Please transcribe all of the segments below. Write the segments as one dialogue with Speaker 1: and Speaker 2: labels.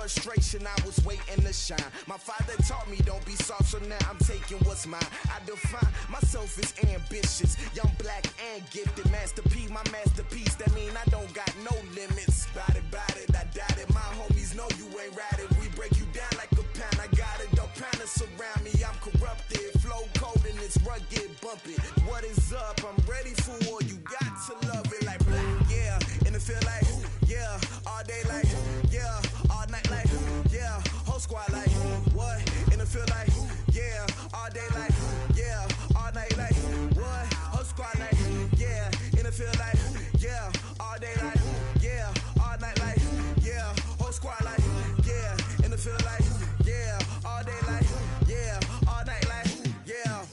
Speaker 1: frustration, I was waiting to shine. My father taught me don't be soft, so now I'm taking what's mine. I define myself as ambitious, young, black, and gifted. Master P, my masterpiece, that mean I don't got no limits. Bout it, I doubt it. My homies know you ain't ride it. We break you down like a pound. I got it, don't pound it surround me. I'm corrupted, flow cold and it's rugged, bump it. What is up? I'm ready for war. You got to love it like black, yeah. And it feel like, yeah. All day like, yeah. All night like, yeah. Whole squad like, what? And it feel like, yeah. All day like, yeah. All night like, what? Whole squad like, yeah. And it feel like, yeah. All day like, yeah. All night like, yeah. Whole squad like, yeah. And it feel like, yeah. All day like, yeah. All night like, yeah.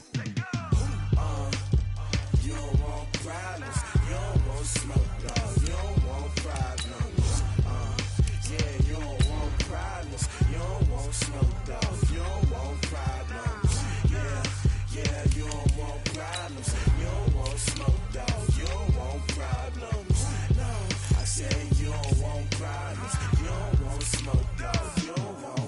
Speaker 1: You don't want problems. You don't want smoke, dog. You don't want problems. Yeah, you don't want problems. You don't want smoke, dog. You don't want problems. Yeah, you don't want problems. You don't want smoke, dog. You don't want problems. No, I said you don't want problems. You don't want smoke, dog. You don't want.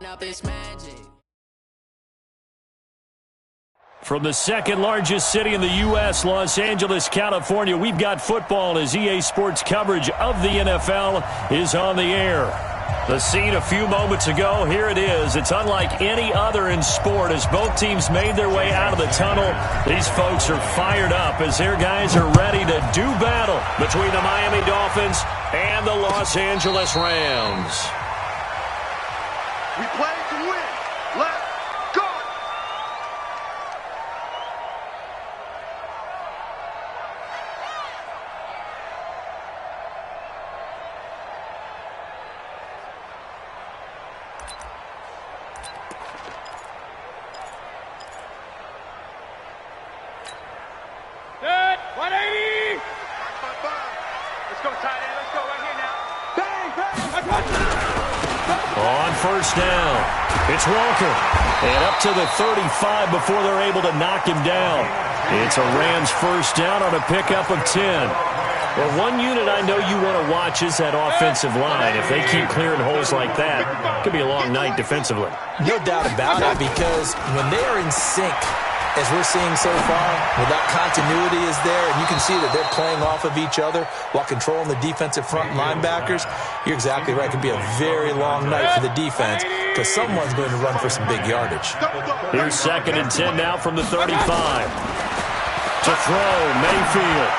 Speaker 2: Up this magic.
Speaker 3: From the second largest city in the U.S., Los Angeles, California, we've got football as EA Sports coverage of the NFL is on the air. The scene a few moments ago, here it is. It's unlike any other in sport as both teams made their way out of the tunnel. These folks are fired up as their guys are ready to do battle between the Miami Dolphins and the Los Angeles Rams.
Speaker 4: We play to win. Let's go!
Speaker 5: Good. 180.
Speaker 4: Let's go, tight end. Let's go right here now.
Speaker 5: Bang, bang.
Speaker 3: On first down, it's Walker. And up to the 35 before they're able to knock him down. It's a Rams first down on a pickup of 10. Well, one unit I know you want to watch is that offensive line. If they keep clearing holes like that, it could be a long night defensively.
Speaker 6: No doubt about it, because when they are in sync, as we're seeing so far, well, that continuity is there, and you can see that they're playing off of each other while controlling the defensive front linebackers. You're exactly right. It could be a very long night for the defense because someone's going to run for some big yardage.
Speaker 3: Here's 2nd and 10 now from the 35. To throw, Mayfield.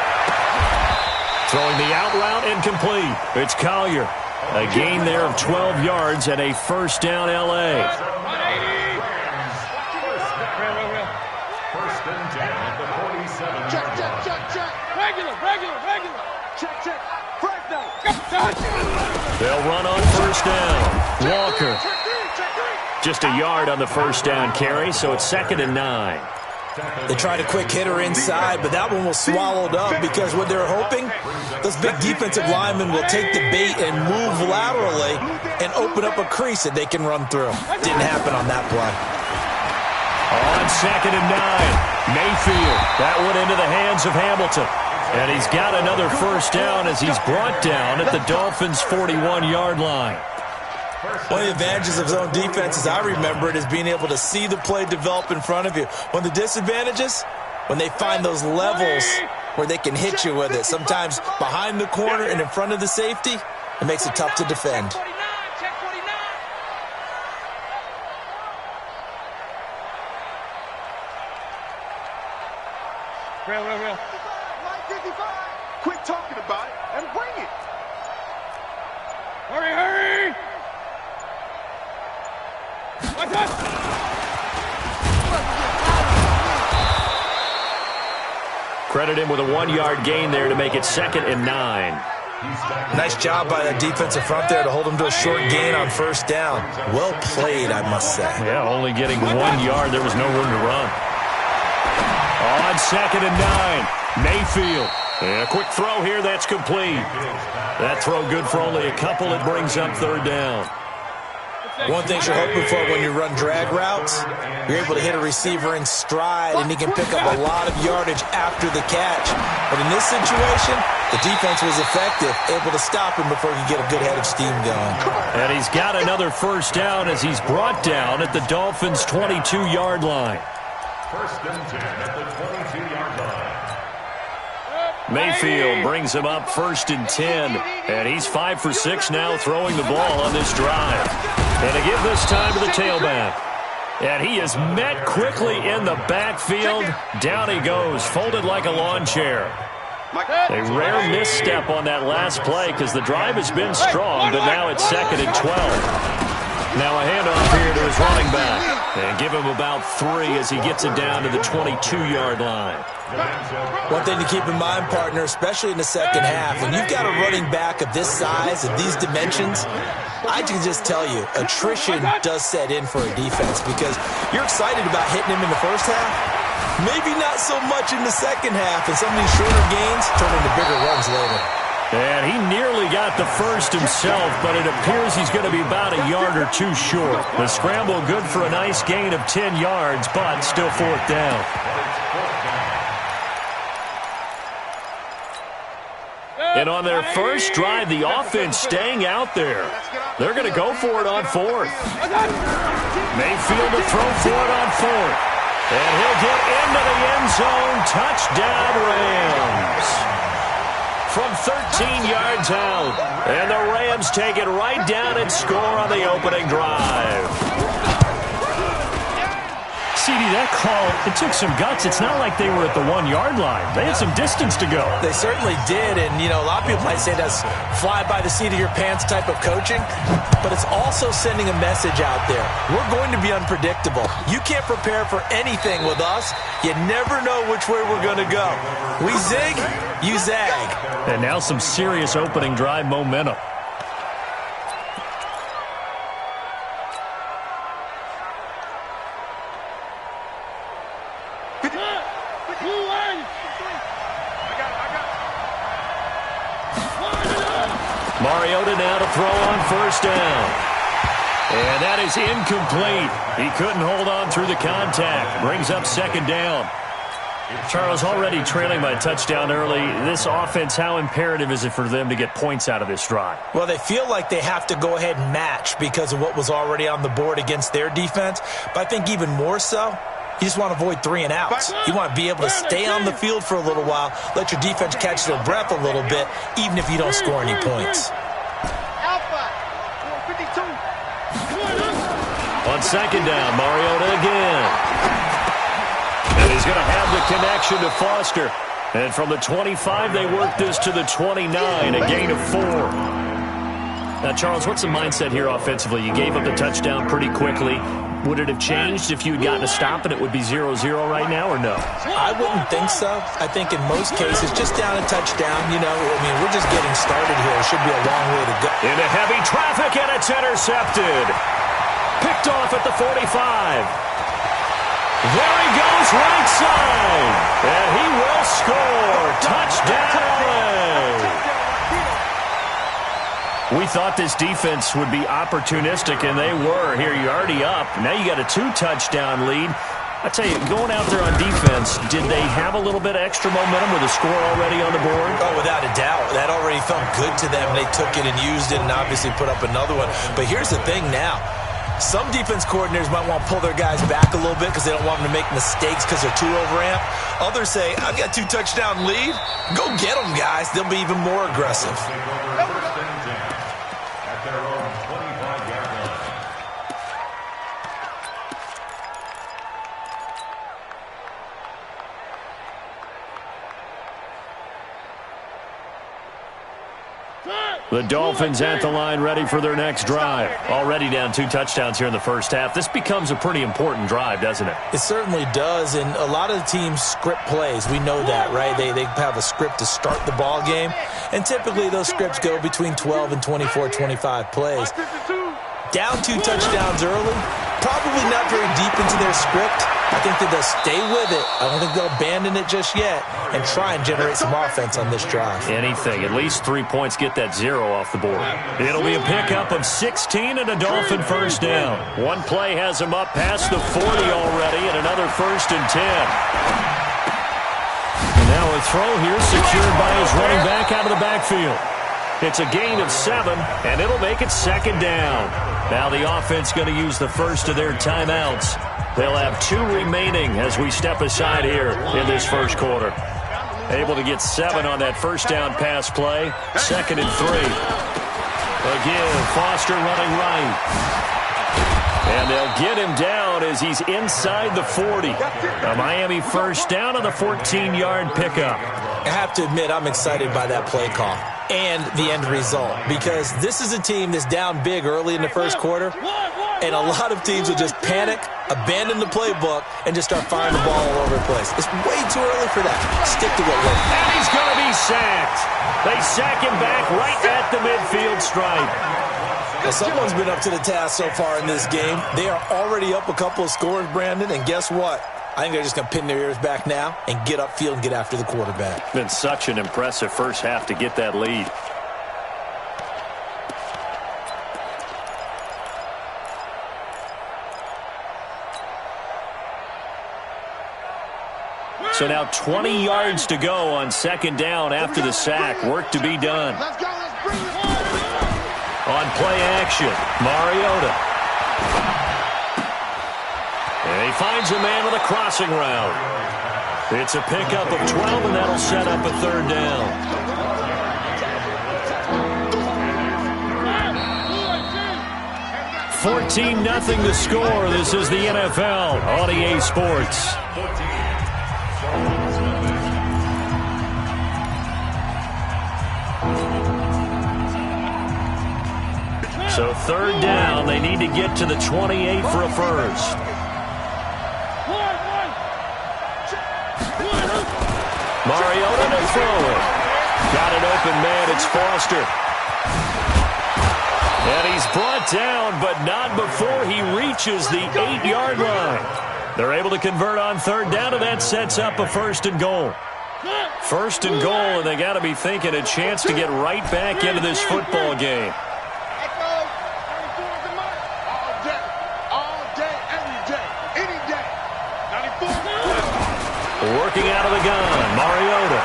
Speaker 3: Throwing the out route incomplete. It's Collier. A gain there of 12 yards and a first down L.A.
Speaker 5: Regular. Check. First down.
Speaker 3: They'll run on first down. Walker. Just a yard on the first down carry, so it's 2nd and 9.
Speaker 6: They tried a quick hitter inside, but that one was swallowed up because what they're hoping, those big defensive linemen will take the bait and move laterally and open up a crease that they can run through. Didn't happen on that play.
Speaker 3: On 2nd and 9, Mayfield. That one into the hands of Hamilton. And he's got another first down as he's brought down at the Dolphins' 41-yard line.
Speaker 6: One of the advantages of zone defense, as I remember it, is being able to see the play develop in front of you. One of the disadvantages, when they find those levels where they can hit you with it, sometimes behind the corner and in front of the safety, it makes it tough to defend.
Speaker 5: Real.
Speaker 4: Quit talking about it and bring it.
Speaker 5: Hurry. Watch out.
Speaker 3: credit him with a 1-yard gain there to make it 2nd and 9.
Speaker 6: Nice job by that defensive front there to hold him to a short gain on first down. Well played, I must say.
Speaker 3: Yeah, only getting 1 yard. There was no room to run. On 2nd and 9, Mayfield. And a quick throw here, that's complete. That throw good for only a couple. It brings up 3rd down.
Speaker 6: One thing you're hoping for when you run drag routes, you're able to hit a receiver in stride, and he can pick up a lot of yardage after the catch. But in this situation, the defense was effective, able to stop him before he could get a good head of steam going.
Speaker 3: And he's got another first down as he's brought down at the Dolphins' 22-yard line.
Speaker 2: 1st and 10 at the 22-yard line.
Speaker 3: Mayfield brings him up 1st and 10, and he's 5 for 6 now throwing the ball on this drive. And to give this time to the tailback. And he is met quickly in the backfield. Down he goes, folded like a lawn chair. A rare misstep on that last play because the drive has been strong, but now it's 2nd and 12. Now a handoff here to his running back. And give him about 3 as he gets it down to the 22-yard line.
Speaker 6: One thing to keep in mind, partner, especially in the second half, when you've got a running back of this size, of these dimensions, I can just tell you, attrition does set in for a defense because you're excited about hitting him in the first half. Maybe not so much in the second half, and some of these shorter gains turn into bigger runs later.
Speaker 3: And he nearly got the first himself, but it appears he's going to be about a yard or 2 short. The scramble good for a nice gain of 10 yards, but still 4th down. And on their first drive, the offense staying out there. They're going to go for it on 4th. Mayfield to throw for it on 4th. And he'll get into the end zone. Touchdown, Rams. From 13 yards out. And the Rams take it right down and score on the opening drive. CD, that call, it took some guts. It's not like they were at the 1-yard line. They had some distance to go.
Speaker 6: They certainly did, and, you know, a lot of people might say that's fly by the seat of your pants type of coaching, but it's also sending a message out there. We're going to be unpredictable. You can't prepare for anything with us. You never know which way we're going to go. We zig, you zag.
Speaker 3: And now some serious opening drive momentum. Mariota now to throw on first down. And that is incomplete. He couldn't hold on through the contact. Brings up 2nd down. Charles, already trailing by a touchdown early. This offense, how imperative is it for them to get points out of this drive?
Speaker 6: Well, they feel like they have to go ahead and match because of what was already on the board against their defense. But I think even more so, you just want to avoid 3 and outs. You want to be able to stay on the field for a little while, let your defense catch their breath a little bit, even if you don't score any points.
Speaker 3: On 2nd down, Mariota again. And he's going to have the connection to Foster. And from the 25, they work this to the 29, a gain of 4. Now, Charles, what's the mindset here offensively? You gave up the touchdown pretty quickly. Would it have changed if you had gotten a stop and it would be 0-0 right now, or no?
Speaker 6: I wouldn't think so. I think in most cases, just down a touchdown, you know, I mean, we're just getting started here. It should be a long way to go.
Speaker 3: Into heavy traffic, and it's intercepted. Picked off at the 45. There he goes, right side. And he will score. Touchdown, LA. We thought this defense would be opportunistic, and they were. Here, you're already up. Now you got a 2-touchdown lead. I tell you, going out there on defense, did they have a little bit of extra momentum with a score already on the board?
Speaker 6: Oh, without a doubt. That already felt good to them. They took it and used it and obviously put up another one. But here's the thing now. Some defense coordinators might want to pull their guys back a little bit because they don't want them to make mistakes because they're too overamped. Others say, I've got a 2-touchdown lead. Go get them, guys. They'll be even more aggressive.
Speaker 2: At their own 25-yard line.
Speaker 3: The Dolphins at the line ready for their next drive. Already down 2 touchdowns here in the first half. This becomes a pretty important drive, doesn't it?
Speaker 6: It certainly does, and a lot of the teams script plays. We know that, right? They have a script to start the ball game, and typically those scripts go between 12 and 24, 25 plays. Down 2 touchdowns early, probably not very deep into their script. I think that they'll stay with it. I don't think they'll abandon it just yet and try and generate some offense on this drive.
Speaker 3: Anything. At least 3 points, get that 0 off the board. It'll be a pickup of 16 and a Dolphin first down. One play has him up past the 40 already, and another 1st and 10. And now a throw here secured by his running back out of the backfield. It's a gain of 7, and it'll make it 2nd down. Now the offense going to use the first of their timeouts. They'll have 2 remaining as we step aside here in this first quarter. Able to get 7 on that first down pass play. 2nd and 3. Again, Foster running right. And they'll get him down as he's inside the 40. A Miami first down on the 14-yard pickup.
Speaker 6: I have to admit, I'm excited by that play call and the end result, because this is a team that's down big early in the first quarter, and a lot of teams will just panic, abandon the playbook, and just start firing the ball all over the place. It's way too early for that. Stick to what works.
Speaker 3: And he's going to be sacked. They sack him back right at the midfield stripe.
Speaker 6: Well, someone's been up to the task so far in this game. They are already up a couple of scores, Brandon, and guess what? I think they're just going to pin their ears back now and get upfield and get after the quarterback.
Speaker 3: Been such an impressive first half to get that lead. So now 20 yards to go on 2nd down after the sack. Work to be done. On play action, Mariota. And he finds a man with a crossing route. It's a pickup of 12, and that'll set up a 3rd down. 14-0 to score. This is the NFL on EA Sports. So 3rd down, they need to get to the 28 for a first. Mariota to throw it. Got an open man, it's Foster. And he's brought down, but not before he reaches the 8-yard line. They're able to convert on 3rd down, and that sets up a 1st and goal. 1st and goal, and they got to be thinking a chance to get right back into this football game. Working out of the gun, Mariota.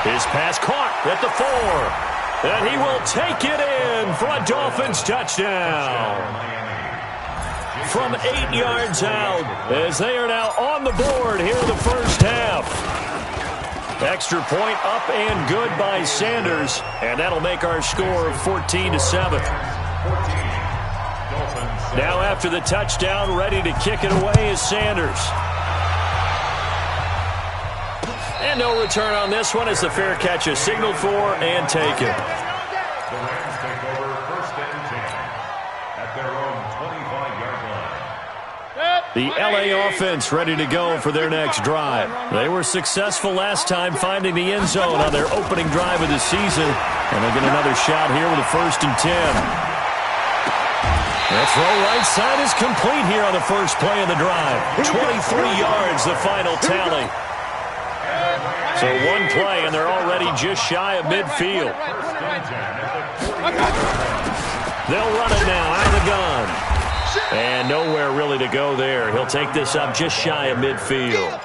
Speaker 3: His pass caught at the 4. And he will take it in for a Dolphins touchdown. From 8 yards out, as they are now on the board here in the first half. Extra point up and good by Sanders. And that'll make our score 14-7. Now after the touchdown, ready to kick it away is Sanders. And no return on this one as the fair catch is signaled for and taken.
Speaker 2: The Rams take over 1st and 10 at their own 25-yard line.
Speaker 3: The LA offense ready to go for their next drive. They were successful last time finding the end zone on their opening drive of the season. And they'll get another shot here with a 1st and 10. The throw right side is complete here on the first play of the drive. 23 yards, the final tally. So one play, and they're already just shy of midfield. They'll run it now out of the gun. And nowhere really to go there. He'll take this up just shy of midfield.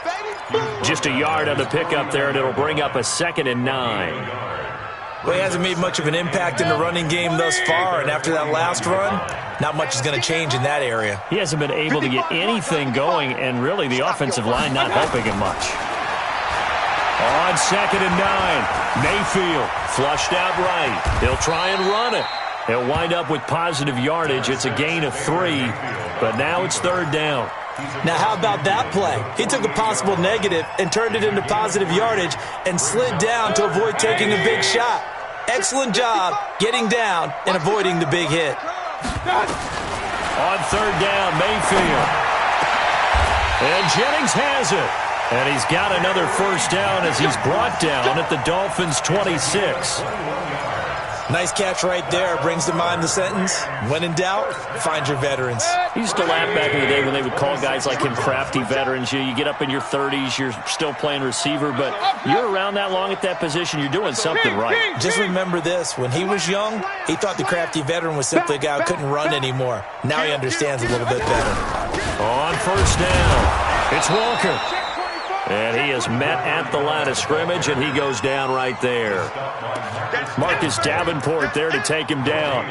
Speaker 3: Just a yard on the pickup there, and it'll bring up a 2nd and 9.
Speaker 6: Well, he hasn't made much of an impact in the running game thus far, and after that last run, not much is going to change in that area.
Speaker 3: He hasn't been able to get anything going, and really the offensive line not helping him much. On 2nd and 9, Mayfield flushed out right. He'll try and run it. He'll wind up with positive yardage. It's a gain of 3, but now it's 3rd down.
Speaker 6: Now, how about that play? He took a possible negative and turned it into positive yardage and slid down to avoid taking a big shot. Excellent job getting down and avoiding the big hit.
Speaker 3: On third down, Mayfield. And Jennings has it. And he's got another first down as he's brought down at the Dolphins' 26.
Speaker 6: Nice catch right there. Brings to mind the sentence, when in doubt, find your veterans.
Speaker 3: He used to laugh back in the day when they would call guys like him crafty veterans. You get up in your 30s, you're still playing receiver, but you're around that long at that position, you're doing something right.
Speaker 6: Just remember this. When he was young, he thought the crafty veteran was simply a guy who couldn't run anymore. Now he understands a little bit better.
Speaker 3: On first down, it's Walker. And he is met at the line of scrimmage, and he goes down right there. Marcus Davenport there to take him down.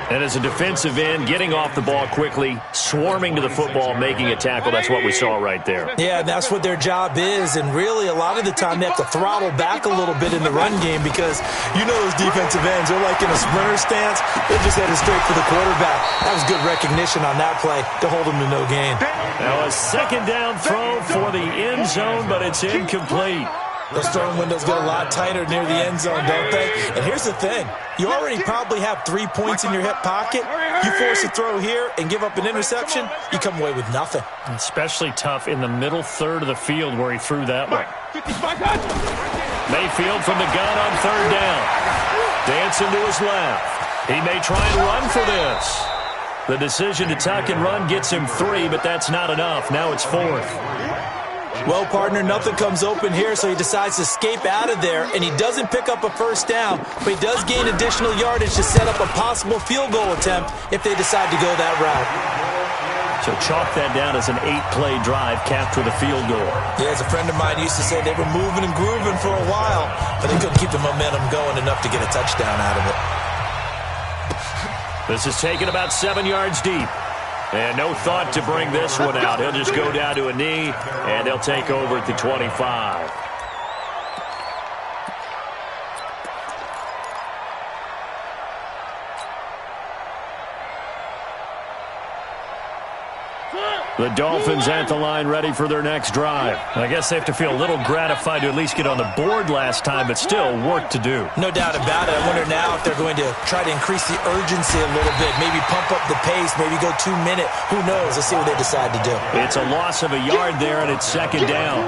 Speaker 3: And as a defensive end, getting off the ball quickly, swarming to the football, making a tackle, that's what we saw right there.
Speaker 6: Yeah, that's what their job is, and really a lot of the time they have to throttle back a little bit in the run game because you know those defensive ends, they're like in a sprinter stance. They're just headed straight for the quarterback. That was good recognition on that play to hold them to no gain.
Speaker 3: Now a second down throw for the end zone, but it's incomplete.
Speaker 6: Those throwing windows get a lot tighter near the end zone, don't they? And here's the thing. You already probably have 3 points in your hip pocket. You force a throw here and give up an interception, you come away with nothing.
Speaker 3: Especially tough in the middle third of the field where he threw that one. Mayfield from the gun on third down. Dancing to his left. He may try and run for this. The decision to tuck and run gets him 3, but that's not enough. Now it's 4th.
Speaker 6: Well, partner, nothing comes open here, so he decides to escape out of there, and he doesn't pick up a first down, but he does gain additional yardage to set up a possible field goal attempt if they decide to go that route.
Speaker 3: So chalk that down as an 8-play drive capped with a field goal.
Speaker 6: Yeah, as a friend of mine used to say, they were moving and grooving for a while, but they couldn't keep the momentum going enough to get a touchdown out of it.
Speaker 3: This is taken about 7 yards deep. And no thought to bring this one out. He'll just go down to a knee, and they'll take over at the 25. The Dolphins at the line ready for their next drive. I guess they have to feel a little gratified to at least get on the board last time, but still work to do.
Speaker 6: No doubt about it. I wonder now if they're going to try to increase the urgency a little bit, maybe pump up the pace, maybe go 2 minute. Who knows? Let's see what they decide to do.
Speaker 3: It's a loss of a yard there, and it's second down.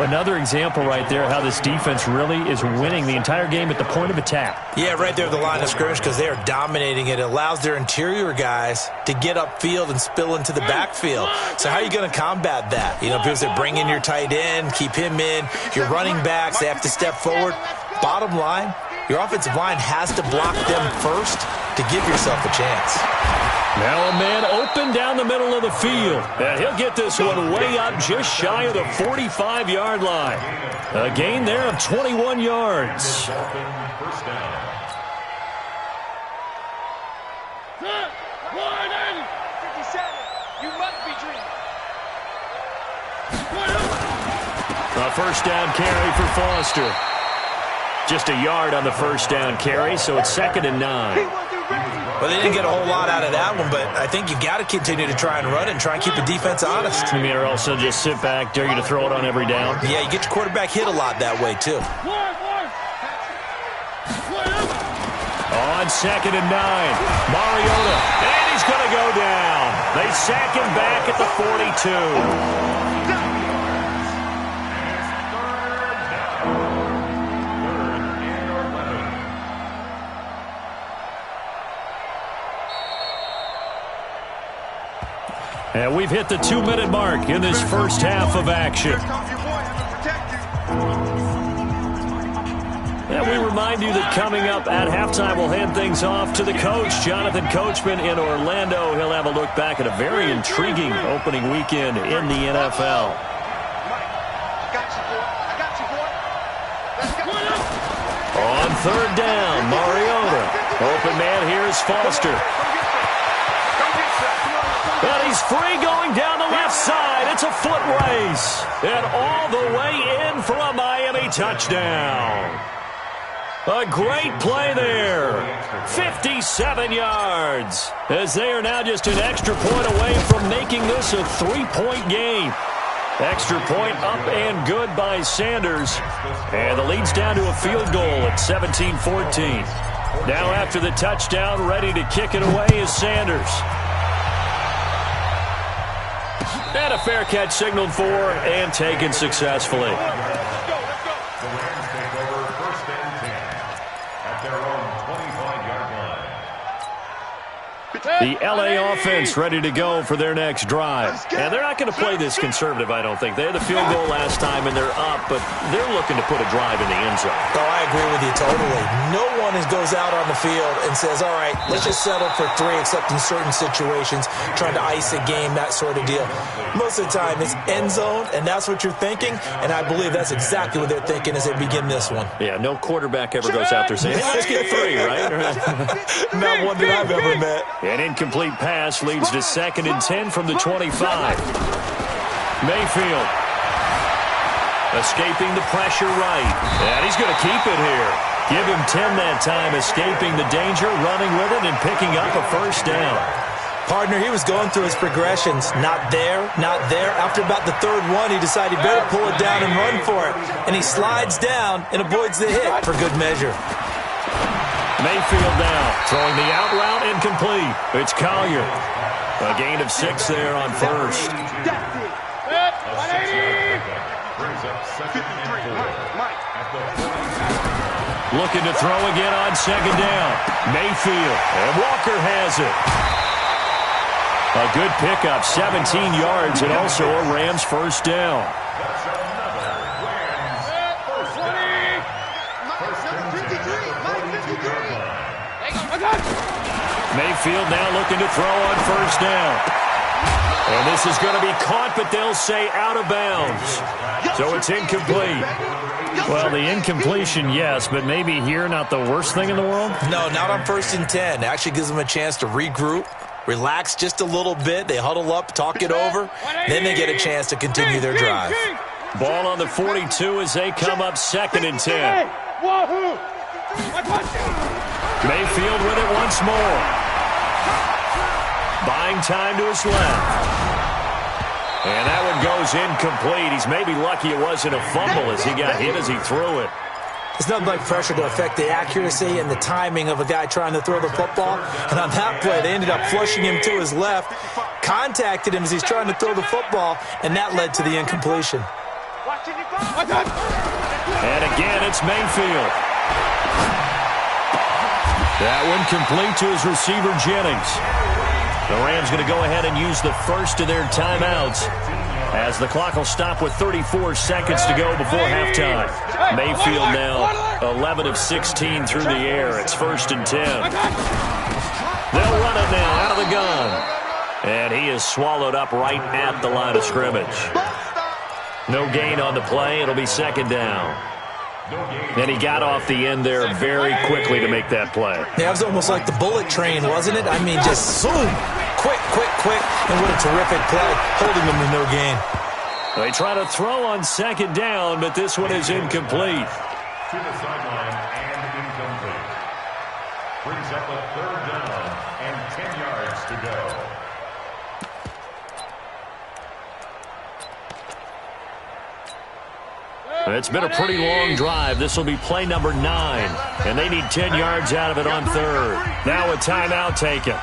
Speaker 3: Another example right there how this defense really is winning the entire game at the point of attack.
Speaker 6: Yeah, right there at the line of scrimmage because they are dominating it. It allows their interior guys to get upfield and spill into the backfield. So how are you going to combat that? You know, because they bring in your tight end, keep him in. Your running backs, they have to step forward. Bottom line, your offensive line has to block them first to give yourself a chance.
Speaker 3: Now a man open down the middle of the field. And he'll get this one way up just shy of the 45-yard line. A gain there of 21 yards.
Speaker 2: First down.
Speaker 3: A first down carry for Foster. Just a yard on the first down carry, so it's 2nd and 9.
Speaker 6: Well, they didn't get a whole lot out of that one, but I think you've got to continue to try and run it and try and keep the defense honest.
Speaker 3: You mean, or also just sit back, dare you to throw it on every down?
Speaker 6: Yeah, you get your quarterback hit a lot that way, too.
Speaker 3: On 2nd and 9, Mariota, and he's going to go down. They sack him back at the 42. And we've hit the 2-minute mark in this first half of action. And we remind you that coming up at halftime, we'll hand things off to the coach, Jonathan Coachman in Orlando. He'll have a look back at a very intriguing opening weekend in the NFL. On third down, Mariota. Open man here is Foster. And he's free going down the left side. It's a foot race. And all the way in for a Miami touchdown. A great play there. 57 yards. As they are now just an extra point away from making this a 3-point game. Extra point up and good by Sanders. And the lead's down to a field goal at 17-14. Now after the touchdown, ready to kick it away is Sanders. And a fair catch signaled for and taken successfully. The LA offense ready to go for their next drive. And they're not going to play this conservative, I don't think. They had the field goal last time, and they're up, but they're looking to put a drive in the end zone.
Speaker 6: Oh, I agree with you totally. No one goes out on the field and says, all right, let's just settle for 3, except in certain situations, trying to ice a game, that sort of deal. Most of the time, it's end zone, and that's what you're thinking, and I believe that's exactly what they're thinking as they begin this one.
Speaker 3: Yeah, no quarterback ever goes out there saying, hey, let's get 3, right?
Speaker 6: Not one that I've ever met.
Speaker 3: An incomplete pass leads to 2nd and 10 from the 25. Mayfield escaping the pressure right. And he's going to keep it here. Give him 10 that time, escaping the danger, running with it, and picking up a first down.
Speaker 6: Partner, he was going through his progressions. Not there, not there. After about the 3rd one, he decided he better pull it down and run for it. And he slides down and avoids the hit for good measure.
Speaker 3: Mayfield now, throwing the out route incomplete. It's Collier. A gain of 6 there on first. Looking to throw again on 2nd down. Mayfield, and Walker has it. A good pickup, 17 yards, and also a Rams first down. Mayfield now looking to throw on first down. And this is going to be caught, but they'll say out of bounds. So it's incomplete. Well, the incompletion, yes, but maybe here not the worst thing in the world?
Speaker 6: No, not on 1st and 10. It actually gives them a chance to regroup, relax just a little bit. They huddle up, talk it over. Then they get a chance to continue their drive.
Speaker 3: Ball on the 42 as they come up 2nd and 10. Mayfield with it once more. Buying time to his left. And that one goes incomplete. He's maybe lucky it wasn't a fumble as he got hit as he threw it.
Speaker 6: It's nothing like pressure to affect the accuracy and the timing of a guy trying to throw the football. And on that play, they ended up flushing him to his left, contacted him as he's trying to throw the football, and that led to the incompletion.
Speaker 3: And again, it's Mayfield. That one complete to his receiver, Jennings. The Rams going to go ahead and use the first of their timeouts as the clock will stop with 34 seconds to go before halftime. Mayfield now 11 of 16 through the air. It's 1st and 10. They'll run it now out of the gun. And he is swallowed up right at the line of scrimmage. No gain on the play. It'll be 2nd down. And he got off the end there very quickly to make that play.
Speaker 6: Yeah, it was almost like the bullet train, wasn't it? I mean, just boom, quick, and what a terrific play, holding him to no gain.
Speaker 3: They try to throw on 2nd down, but this one is incomplete.
Speaker 2: To the sideline and incomplete. Brings up a 3rd down and 10 yards to go.
Speaker 3: It's been a pretty long drive. This will be play number 9, and they need 10 yards out of it on 3rd. Now a timeout taken.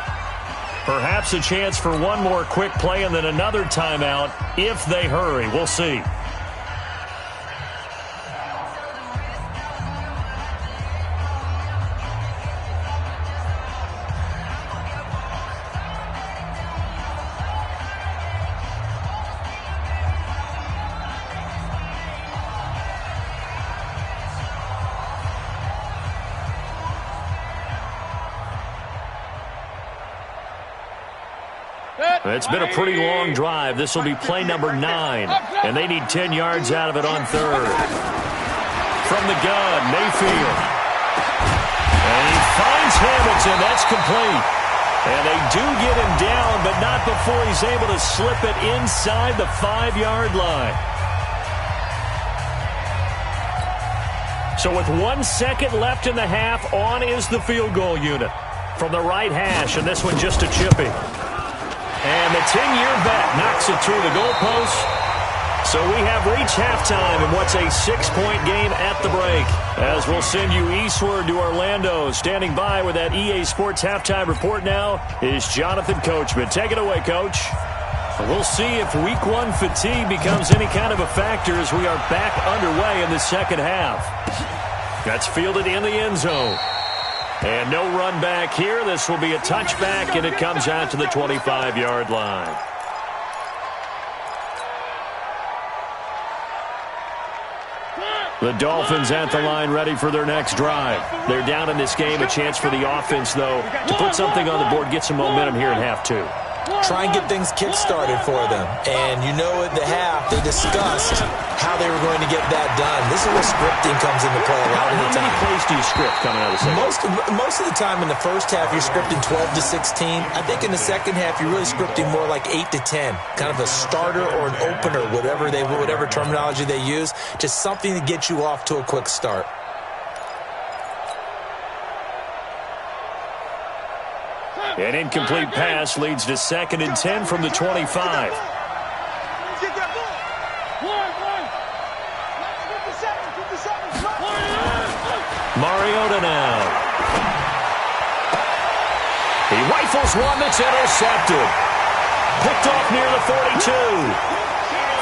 Speaker 3: Perhaps a chance for one more quick play and then another timeout if they hurry. We'll see. It's been a pretty long drive. This will be play number 9, and they need 10 yards out of it on 3rd. From the gun, Mayfield. And he finds Hamilton. That's complete. And they do get him down, but not before he's able to slip it inside the 5-yard line. So with 1 second left in the half, on is the field goal unit. From the right hash, and this one just a chippy. And the 10-year bet knocks it through the goalpost. So we have reached halftime in what's a 6-point game at the break. As we'll send you eastward to Orlando. Standing by with that EA Sports halftime report now is Jonathan Coachman. Take it away, Coach. We'll see if Week 1 fatigue becomes any kind of a factor as we are back underway in the second half. That's fielded in the end zone. And no run back here. This will be a touchback, and it comes out to the 25-yard line. The Dolphins at the line ready for their next drive. They're down in this game. A chance for the offense, though, to put something on the board, get some momentum here in half 2.
Speaker 6: Try and get things kick-started for them. And you know at the half, they discussed how they were going to get that done. This is where scripting comes into play a lot of the time.
Speaker 3: How many plays do you script coming out of the second?
Speaker 6: Most of the time in the first half, you're scripting 12 to 16. I think in the second half, you're really scripting more like 8 to 10. Kind of a starter or an opener, whatever terminology they use. Just something to get you off to a quick start.
Speaker 3: An incomplete pass leads to 2nd and 10 from the 25. Mariota now. He rifles one that's intercepted. Picked off near the 42.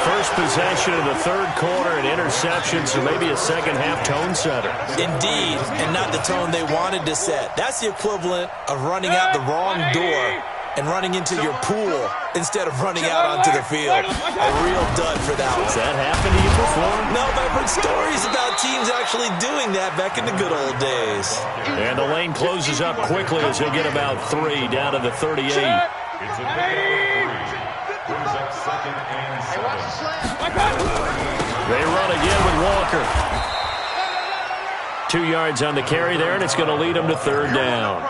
Speaker 3: First possession of the third quarter, an interception, so maybe a second-half tone setter.
Speaker 6: Indeed, and not the tone they wanted to set. That's the equivalent of running out the wrong door and running into your pool instead of running out onto the field. A real dud for that one.
Speaker 3: Has that happened to you before?
Speaker 6: No, but I've heard stories about teams actually doing that back in the good old days.
Speaker 3: And the lane closes up quickly as he'll get about 3 down to the 38.
Speaker 2: It's a pickup of 3. Brings up 2nd and 7.
Speaker 3: They run again with Walker. 2 yards on the carry there, and it's going to lead them to 3rd down.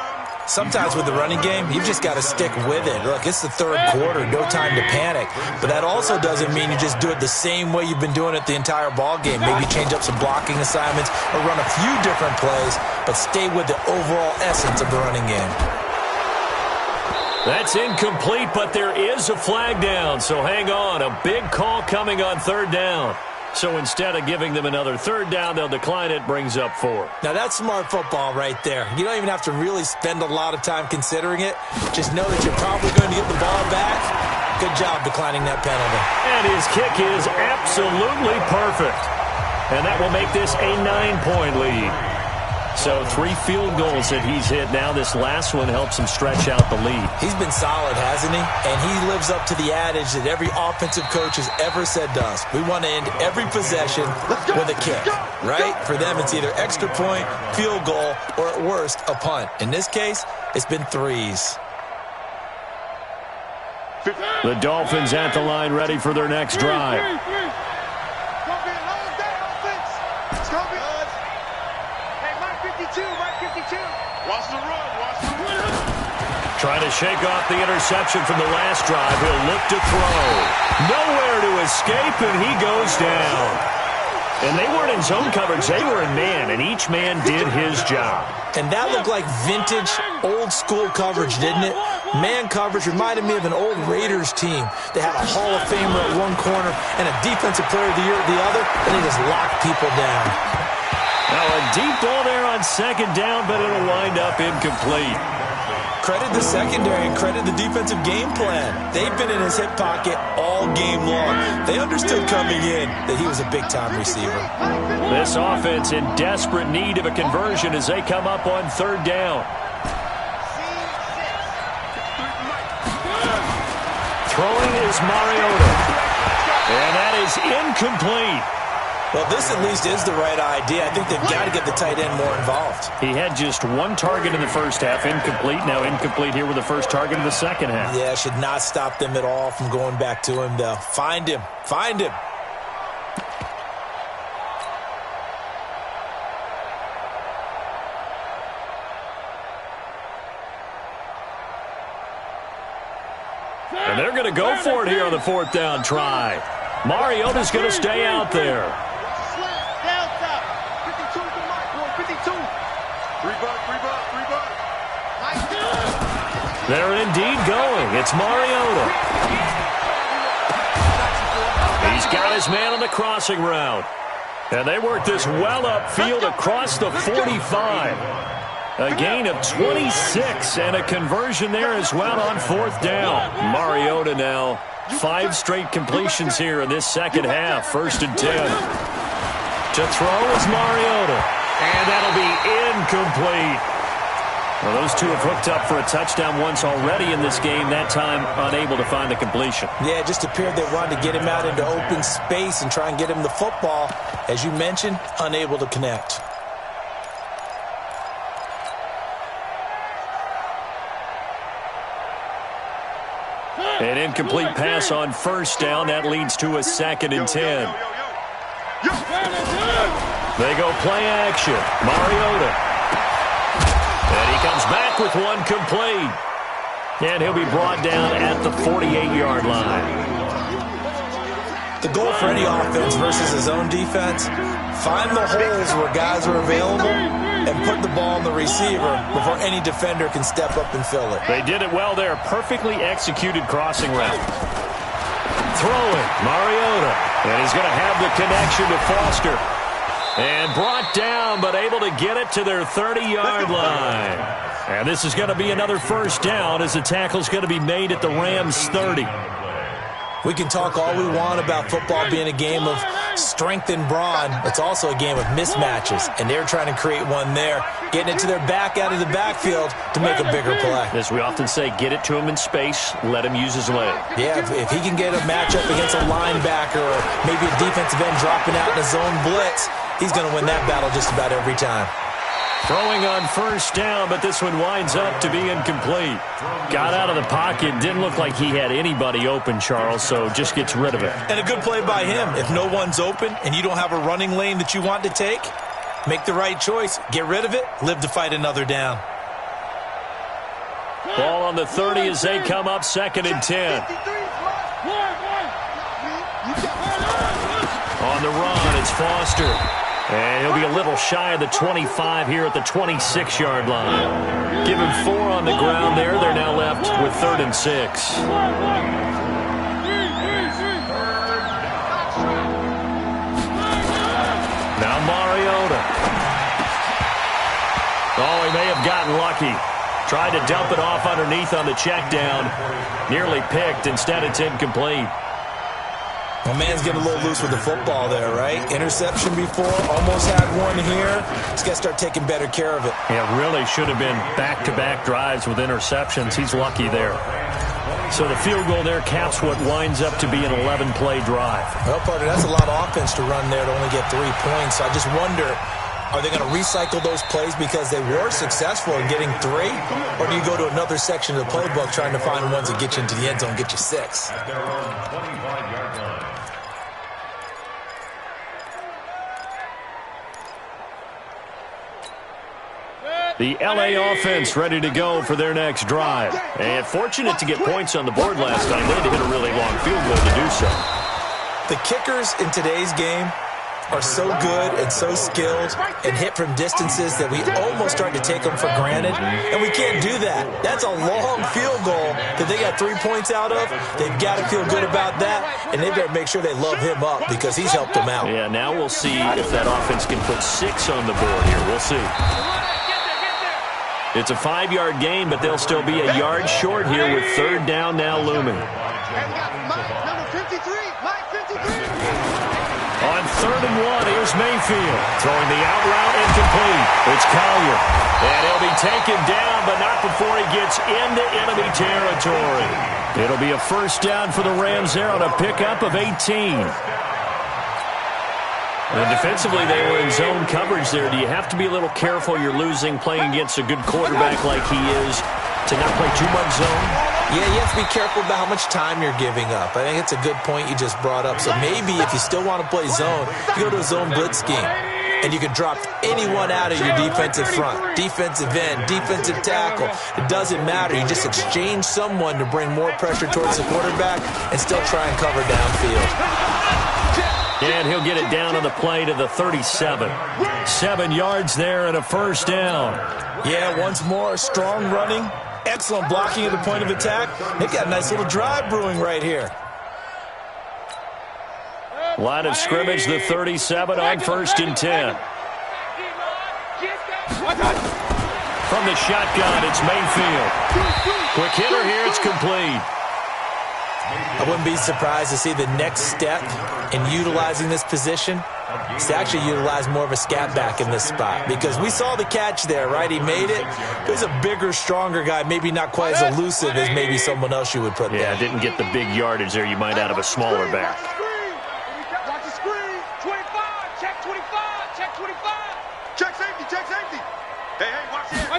Speaker 6: Sometimes with the running game, you've just got to stick with it. Look, it's the third quarter, no time to panic. But that also doesn't mean you just do it the same way you've been doing it the entire ball game. Maybe change up some blocking assignments or run a few different plays, but stay with the overall essence of the running game.
Speaker 3: That's incomplete, but there is a flag down, so hang on. A big call coming on 3rd down. So instead of giving them another 3rd down, they'll decline it, brings up 4.
Speaker 6: Now that's smart football right there. You don't even have to really spend a lot of time considering it. Just know that you're probably going to get the ball back. Good job declining that penalty.
Speaker 3: And his kick is absolutely perfect. And that will make this a 9-point lead. So 3 field goals that he's hit now. This last one helps him stretch out the lead.
Speaker 6: He's been solid, hasn't he? And he lives up to the adage that every offensive coach has ever said to us. We want to end every possession with a kick, right? For them, it's either extra point, field goal, or at worst, a punt. In this case, it's been 3s.
Speaker 3: The Dolphins at the line ready for their next drive.
Speaker 5: Watch the run. Watch the run.
Speaker 3: Trying to shake off the interception from the last drive. He'll look to throw. Nowhere to escape, and he goes down. And they weren't in zone coverage. They were in man, and each man did his job.
Speaker 6: And that looked like vintage, old-school coverage, didn't it? Man coverage reminded me of an old Raiders team. They had a Hall of Famer at one corner and a Defensive Player of the Year at the other, and they just locked people down.
Speaker 3: Now a deep ball there on 2nd down, but it'll wind up incomplete.
Speaker 6: Credit the secondary and credit the defensive game plan. They've been in his hip pocket all game long. They understood coming in that he was a big-time receiver.
Speaker 3: This offense in desperate need of a conversion as they come up on 3rd down. Throwing is Mariota. And that is incomplete.
Speaker 6: Well, this at least is the right idea. I think they've got to get the tight end more involved.
Speaker 3: He had just 1 target in the first half, incomplete. Now incomplete here with the first target in the second half.
Speaker 6: Yeah, should not stop them at all from going back to him, though. Find him. Find him.
Speaker 3: And they're going to go for it here on the 4th down try. Mariota's going to stay out there. They're indeed going. It's Mariota. He's got his man on the crossing route. And they work this well upfield across the 45. A gain of 26 and a conversion there as well on 4th down. Mariota now 5 straight completions here in this second half. 1st and 10. To throw is Mariota. And that'll be incomplete. Well, those two have hooked up for a touchdown once already in this game, that time unable to find the completion.
Speaker 6: Yeah, it just appeared they wanted to get him out into open space and try and get him the football. As you mentioned, unable to connect.
Speaker 3: An incomplete pass on 1st down. That leads to a 2nd and 10. They go play action. Mariota. And he comes back with one complete. And he'll be brought down at the 48-yard line.
Speaker 6: The goal for any offense versus his own defense, find the holes where guys are available and put the ball on the receiver before any defender can step up and fill it.
Speaker 3: They did it well there. Perfectly executed crossing route. Throwing, Mariota. And he's going to have the connection to Foster. And brought down, but able to get it to their 30-yard line. And this is going to be another 1st down as the tackle's going to be made at the Rams' 30.
Speaker 6: We can talk all we want about football being a game of strength and brawn. It's also a game of mismatches, and they're trying to create one there, getting it to their back out of the backfield to make a bigger play.
Speaker 3: As we often say, get it to him in space, let him use his leg.
Speaker 6: Yeah, if he can get a matchup against a linebacker or maybe a defensive end dropping out in a zone blitz, he's going to win that battle just about every time.
Speaker 3: Throwing on 1st down, but this one winds up to be incomplete. Got out of the pocket. Didn't look like he had anybody open, Charles, so just gets rid of it.
Speaker 6: And a good play by him. If no one's open and you don't have a running lane that you want to take, make the right choice. Get rid of it. Live to fight another down.
Speaker 3: Ball on the 30 as they come up 2nd and 10. On the run, it's Foster. And he'll be a little shy of the 25 here at the 26-yard line. Give him 4 on the ground there. They're now left with 3rd and 6. Now Mariota. Oh, he may have gotten lucky. Tried to dump it off underneath on the check down. Nearly picked. Instead, it's incomplete.
Speaker 6: My man's getting a little loose with the football there, right? Interception before, almost had one here. He's got to start taking better care of it.
Speaker 3: Yeah, really should have been back-to-back drives with interceptions. He's lucky there. So the field goal there caps what winds up to be an 11-play drive.
Speaker 6: Well, partner, that's a lot of offense to run there to only get 3 points. So I just wonder, are they going to recycle those plays because they were successful in getting 3? Or do you go to another section of the playbook trying to find ones that get you into the end zone, get you 6?
Speaker 3: The L.A. offense ready to go for their next drive. And fortunate to get points on the board last time. They had to hit a really long field goal to do so.
Speaker 6: The kickers in today's game are so good and so skilled and hit from distances that we almost start to take them for granted. And we can't do that. That's a long field goal that they got 3 points out of. They've got to feel good about that. And they've got to make sure they love him up because he's helped them out.
Speaker 3: Yeah, now we'll see if that offense can put 6 on the board here. We'll see. It's a 5-yard gain, but they'll still be a yard short here with 3rd down now looming.
Speaker 5: Number 53, Mike 53.
Speaker 3: On 3rd and 1, here's Mayfield. Throwing the out route incomplete. It's Collier. And he'll be taken down, but not before he gets into enemy territory. It'll be a 1st down for the Rams there on a pickup of 18. And defensively, they were in zone coverage there. Do you have to be a little careful you're losing playing against a good quarterback like he is to not play too much zone?
Speaker 6: Yeah, you have to be careful about how much time you're giving up. I think it's a good point you just brought up. So maybe if you still want to play zone, you go to a zone blitz scheme. And you can drop anyone out of your defensive front. Defensive end, defensive tackle. It doesn't matter. You just exchange someone to bring more pressure towards the quarterback and still try and cover downfield.
Speaker 3: And he'll get it down on the play to the 37. 7 yards there and a 1st down.
Speaker 6: Yeah, once more, strong running. Excellent blocking at the point of attack. They've got a nice little drive brewing right here.
Speaker 3: Line of scrimmage, the 37 on 1st and 10. From the shotgun, it's Mayfield. Quick hitter here, it's complete.
Speaker 6: I wouldn't be surprised to see the next step in utilizing this position is to actually utilize more of a scat back in this spot, because we saw the catch there, right? He made it. There's a bigger, stronger guy, maybe not quite as elusive as maybe someone else you would put there.
Speaker 3: Yeah, didn't get the big yardage there you might out of a smaller back.
Speaker 5: Watch the screen. 25. Check 25. Check 25. Check safety. Check safety. Hey, watch it.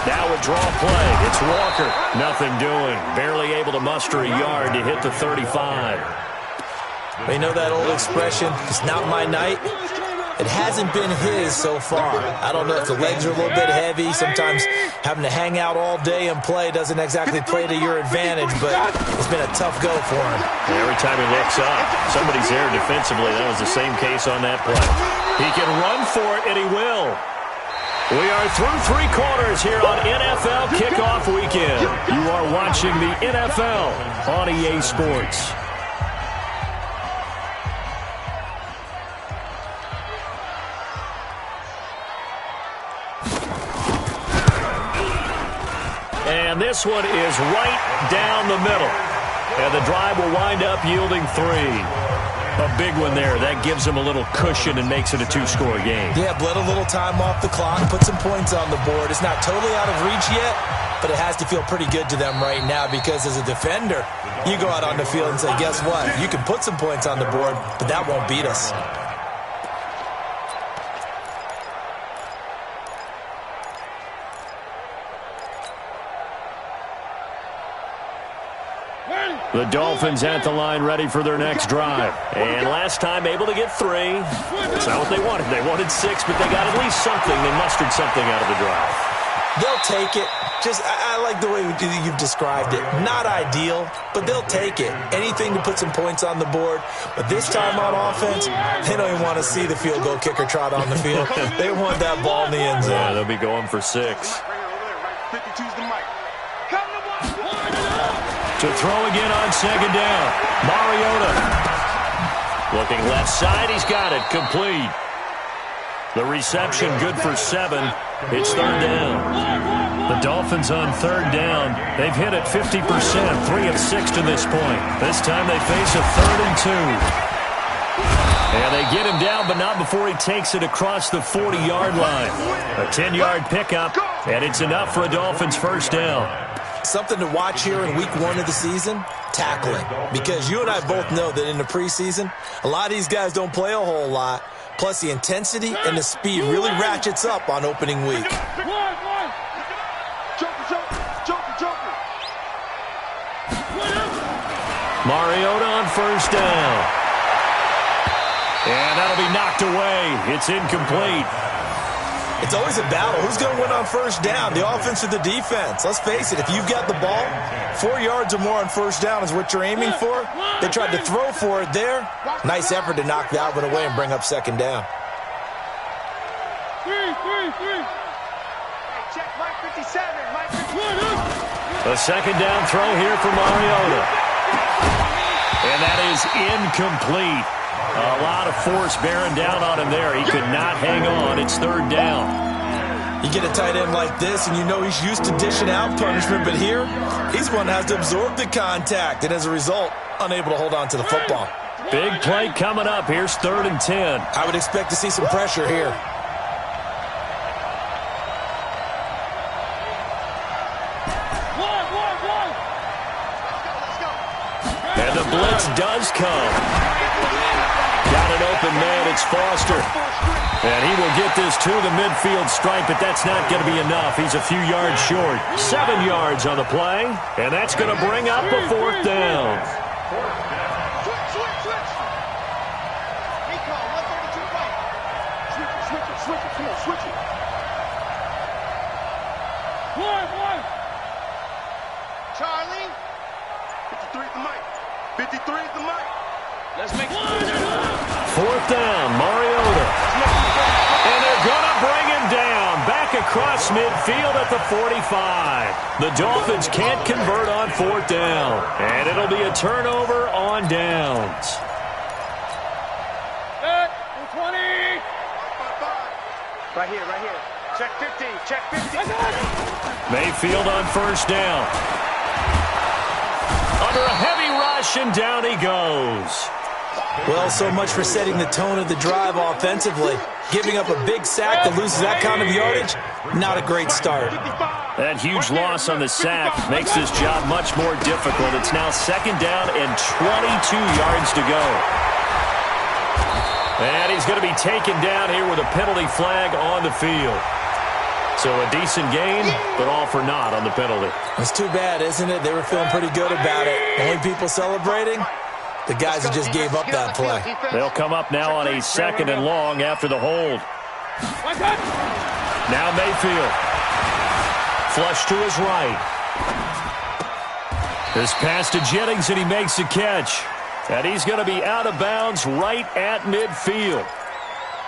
Speaker 3: Now a draw play. It's Walker. Nothing doing. Barely able to muster a yard to hit the 35.
Speaker 6: Well, you know that old expression, it's not my night? It hasn't been his so far. I don't know if the legs are a little bit heavy. Sometimes having to hang out all day and play doesn't exactly play to your advantage, but it's been a tough go for him.
Speaker 3: Every time he looks up, somebody's there defensively. That was the same case on that play. He can run for it, and he will. We are through 3 quarters here on NFL Kickoff Weekend. You are watching the NFL on EA Sports. And this one is right down the middle. And the drive will wind up yielding 3. A big one there. That gives them a little cushion and makes it a 2-score game.
Speaker 6: Yeah, bled a little time off the clock, put some points on the board. It's not totally out of reach yet, but it has to feel pretty good to them right now, because as a defender, you go out on the field and say, guess what? You can put some points on the board, but that won't beat us.
Speaker 3: The Dolphins at the line, ready for their next drive. And last time able to get 3. That's not what they wanted. They wanted 6, but they got at least something. They mustered something out of the drive.
Speaker 6: They'll take it. I like the way you've described it. Not ideal, but they'll take it. Anything to put some points on the board. But this time on offense, they don't even want to see the field goal kicker trot on the field. They want that ball in the end zone.
Speaker 3: Yeah, they'll be going for 6.
Speaker 5: 52's the mic. Come to one.
Speaker 3: To throw again on 2nd down. Mariota. Looking left side. He's got it. Complete. The reception good for 7. It's 3rd down. The Dolphins on 3rd down. They've hit it 50%. 3 of 6 to this point. This time they face a 3rd and 2. And they get him down, but not before he takes it across the 40-yard line. A 10-yard pickup, and it's enough for a Dolphins 1st down.
Speaker 6: Something to watch here in week 1 of the season, tackling. Because you and I both know that in the preseason, a lot of these guys don't play a whole lot. Plus, the intensity and the speed really ratchets up on opening week.
Speaker 3: Mariota on 1st down. And that'll be knocked away. It's incomplete.
Speaker 6: It's always a battle. Who's going to win on 1st down, the offense or the defense? Let's face it, if you've got the ball, 4 yards or more on 1st down is what you're aiming for. They tried to throw for it there. Nice effort to knock that one away and bring up 2nd down.
Speaker 5: Check Mike 57. Mike 57.
Speaker 3: A 2nd down throw here for Mariota. And that is incomplete. A lot of force bearing down on him there. He could not hang on. It's 3rd down.
Speaker 6: You get a tight end like this, and you know he's used to dishing out punishment, but here, he's one that has to absorb the contact, and as a result, unable to hold on to the football.
Speaker 3: Big play coming up. Here's 3rd and 10.
Speaker 6: I would expect to see some pressure here.
Speaker 3: And the blitz does come. Got an open man. It's Foster. And he will get this to the midfield stripe, but that's not going to be enough. He's a few yards short. 7 yards on the play, and that's going to bring up a 4th down.
Speaker 5: Switch. Recall, 132 right. Switch it. Come on, switch it. One. Charlie. 53 is the mic. 53 is the mic. Let's make it.
Speaker 3: 4th down, Mariota. And they're going to bring him down. Back across midfield at the 45. The Dolphins can't convert on 4th down. And it'll be a turnover on downs.
Speaker 4: Right here, right here. Check 50, check 50.
Speaker 3: Mayfield on first down. Under a heavy rush, and down he goes.
Speaker 6: Well, so much for setting the tone of the drive offensively. Giving up a big sack that loses that kind of yardage, not a great start.
Speaker 3: That huge loss on the sack makes this job much more difficult. It's now second down and 22 yards to go. And he's going to be taken down here with a penalty flag on the field. So a decent gain, but all for naught on the penalty.
Speaker 6: It's too bad, isn't it? They were feeling pretty good about it. Only people celebrating? The guys who just gave up that play.
Speaker 3: They'll come up now on a second and long after the hold. Now Mayfield. Flush to his right. This pass to Jennings, and he makes the catch. And he's going to be out of bounds right at midfield.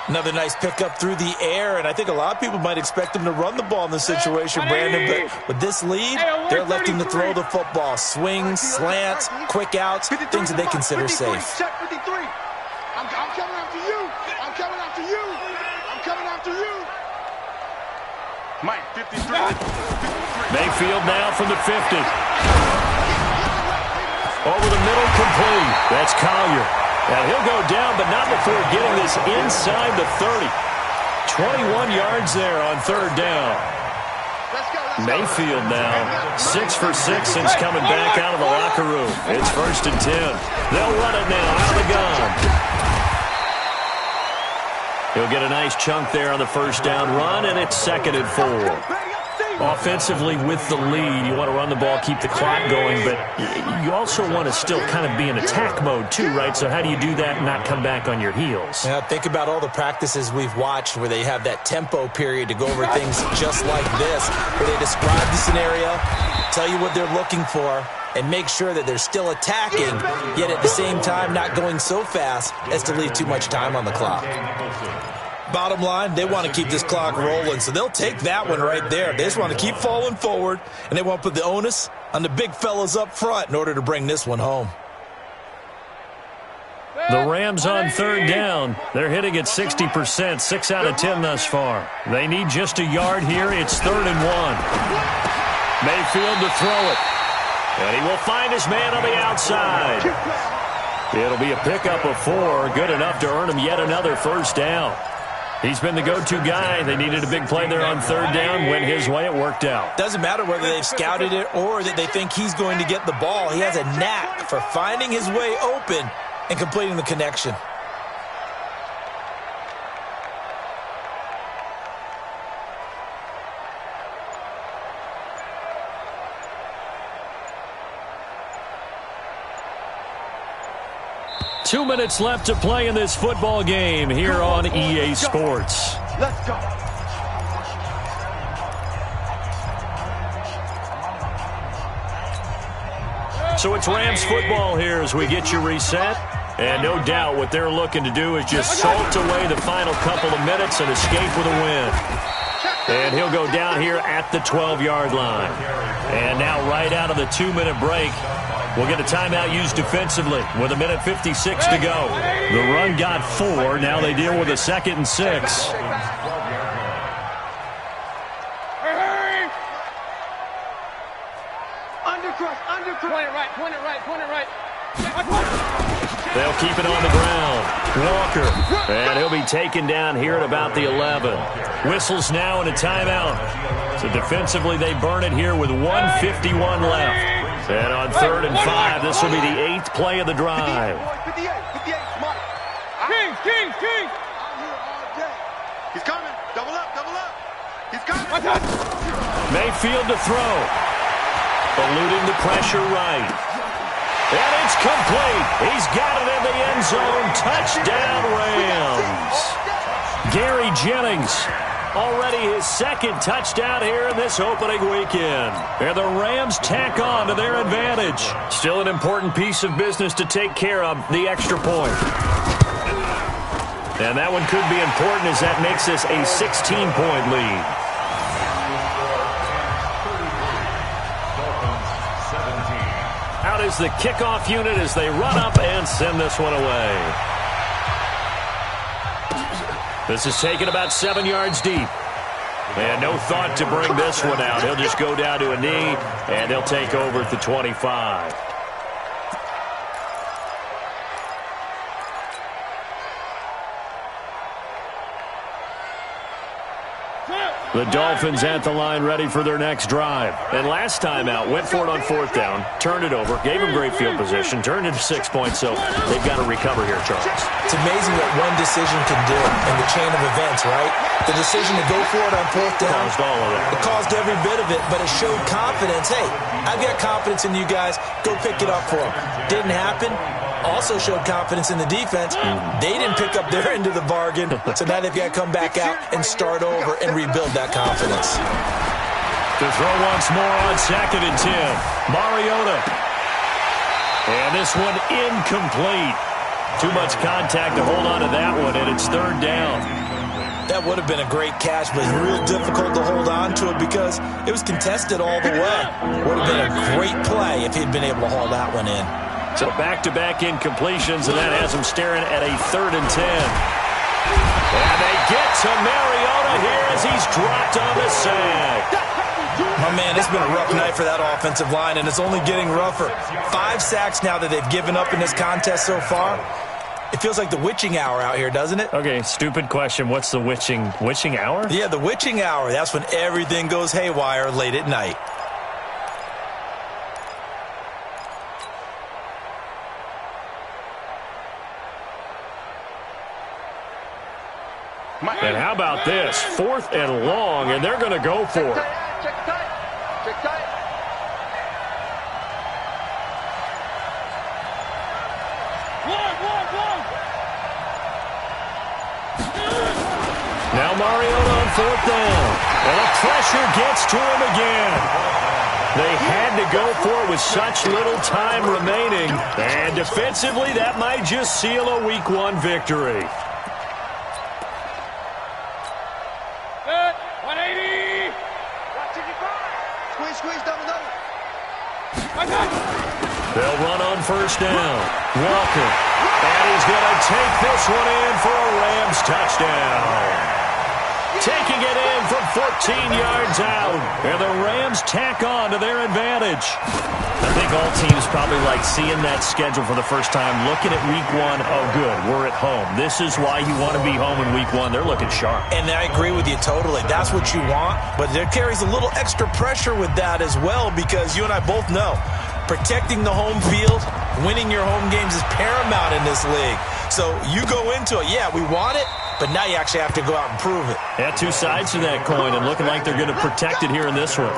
Speaker 6: Another nice pickup through the air, and I think a lot of people might expect him to run the ball in this situation, Brandon, but with this lead, they're electing to throw the football. Swings, slants, quick outs, things that they consider safe.
Speaker 5: Check 53. I'm coming after you. I'm coming after you. I'm coming after you.
Speaker 4: Mike, 53.
Speaker 3: Mayfield now from the 50. Over the middle, complete. That's Collier. And he'll go down, but not before getting this inside the 30. 21 yards there on third down. Mayfield now 6 for 6 since coming back out of the locker room. It's 1st and 10. They'll run it now out of the gun. He'll get a nice chunk there on the first down run, and it's 2nd and 4. Offensively, with the lead, you want to run the ball, keep the clock going, but you also want to still kind of be in attack mode too, right? So how do you do that and not come back on your heels?
Speaker 6: Yeah, think about all the practices we've watched where they have that tempo period to go over things just like this, where they describe the scenario, tell you what they're looking for, and make sure that they're still attacking, yet at the same time not going so fast as to leave too much time on the clock. Bottom line, they want to keep this clock rolling, so they'll take that one right there. They just want to keep falling forward, and they want to put the onus on the big fellas up front in order to bring this one home.
Speaker 3: The Rams on third down. They're hitting at 60%, 6 out of 10 thus far. They need just a yard here. It's 3rd and 1. Mayfield to throw it. And he will find his man on the outside. It'll be a pickup of 4, good enough to earn him yet another first down. He's been the go-to guy. They needed a big play there on third down. Went his way. It worked out.
Speaker 6: Doesn't matter whether they've scouted it or that they think he's going to get the ball. He has a knack for finding his way open and completing the connection.
Speaker 3: Two minutes left to play in this football game here on EA Sports.
Speaker 5: Let's go.
Speaker 3: So it's Rams football here as we get you reset. And no doubt what they're looking to do is just salt away the final couple of minutes and escape with a win. And he'll go down here at the 12-yard line. And now right out of the 2-minute break, we'll get a timeout used defensively with 1:56 to go. The run got 4. Now they deal with a 2nd and 6.
Speaker 4: Point it right.
Speaker 3: They'll keep it on the ground. Walker. And he'll be taken down here at about the 11. Whistles now and a timeout. So defensively they burn it here with 1:51 left. And on 3rd and 5, this will be the 8th play of the drive.
Speaker 5: 58, Mike.
Speaker 4: King.
Speaker 5: He's coming. Double up. He's coming.
Speaker 3: Mayfield to throw. Eluding the pressure right. And it's complete. He's got it in the end zone. Touchdown, Rams. Gary Jennings. Already his 2nd touchdown here in this opening weekend. And the Rams tack on to their advantage. Still an important piece of business to take care of, the extra point. And that one could be important as that makes this a 16-point lead. Out is the kickoff unit as they run up and send this one away. This is taken about 7 yards deep. And no thought to bring this one out. He'll just go down to a knee, and they'll take over at the 25. The Dolphins at the line ready for their next drive. And last time out, went for it on 4th down, turned it over, gave them great field position, turned it to 6 points, so they've got to recover here, Charles.
Speaker 6: It's amazing what one decision can do in the chain of events, right? The decision to go for it on 4th down.
Speaker 3: Caused all of it.
Speaker 6: It caused every bit of it, but it showed confidence. Hey, I've got confidence in you guys. Go pick it up for them. Didn't happen. Also showed confidence in the defense. They didn't pick up their end of the bargain, so now they've got to come back out and start over and rebuild that confidence.
Speaker 3: To throw once more on 2nd and 10. Mariota. And this one incomplete. Too much contact to hold on to that one, and it's 3rd down.
Speaker 6: That would have been a great catch, but it's real difficult to hold on to it because it was contested all the way. Would have been a great play if he'd been able to haul that one in.
Speaker 3: So back-to-back incompletions, and that has them staring at a 3rd and 10. And they get to Mariota here as he's dropped on the sack.
Speaker 6: My man, it's been a rough night for that offensive line, and it's only getting rougher. 5 sacks now that they've given up in this contest so far. It feels like the witching hour out here, doesn't it?
Speaker 3: Okay, stupid question. What's the witching hour?
Speaker 6: Yeah, the witching hour. That's when everything goes haywire late at night.
Speaker 3: And how about this? 4th and long, and they're going to go for it.
Speaker 5: Check tight. Check tight.
Speaker 3: Now Mariota on 4th down. And the pressure gets to him again. They had to go for it with such little time remaining. And defensively, that might just seal a Week 1 victory.
Speaker 5: 180. Squeeze, double.
Speaker 3: They'll run on 1st down. Walker. And he's going to take this one in for a Rams touchdown. Taking it in from 14 yards out. And the Rams tack on to their advantage. I think all teams probably like seeing that schedule for the first time, looking at Week 1. Oh, good, we're at home. This is why you want to be home in Week 1. They're looking sharp.
Speaker 6: And I agree with you totally. That's what you want. But there carries a little extra pressure with that as well because you and I both know protecting the home field, winning your home games is paramount in this league. So you go into it, yeah, we want it, but now you actually have to go out and prove it.
Speaker 3: Yeah, 2 sides to that coin, and looking like they're going to protect it here in this one.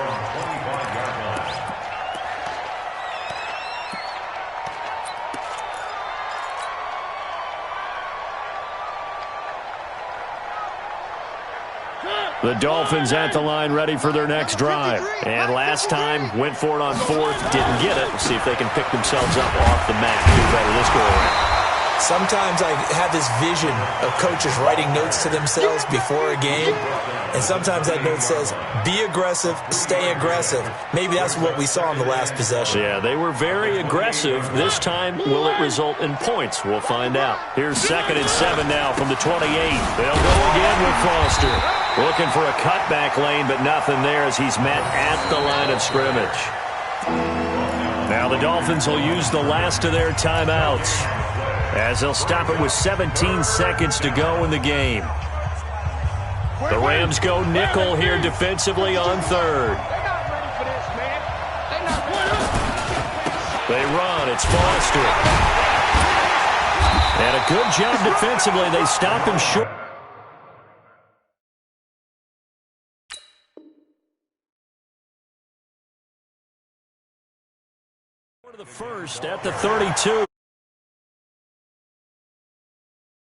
Speaker 3: The Dolphins at the line ready for their next drive. And last time, went for it on 4th, didn't get it. We'll see if they can pick themselves up off the mat. Do better this go around.
Speaker 6: Sometimes I have this vision of coaches writing notes to themselves before a game, and sometimes that note says, be aggressive, stay aggressive. Maybe that's what we saw in the last possession.
Speaker 3: Yeah, they were very aggressive. This time, will it result in points? We'll find out. Here's 2nd and 7 now from the 28. They'll go again with Foster. Looking for a cutback lane, but nothing there as he's met at the line of scrimmage. Now the Dolphins will use the last of their timeouts, as they'll stop it with 17 seconds to go in the game. The Rams go nickel here defensively on 3rd. They run. It's Foster. And a good job defensively. They stop him short. The first at the 32.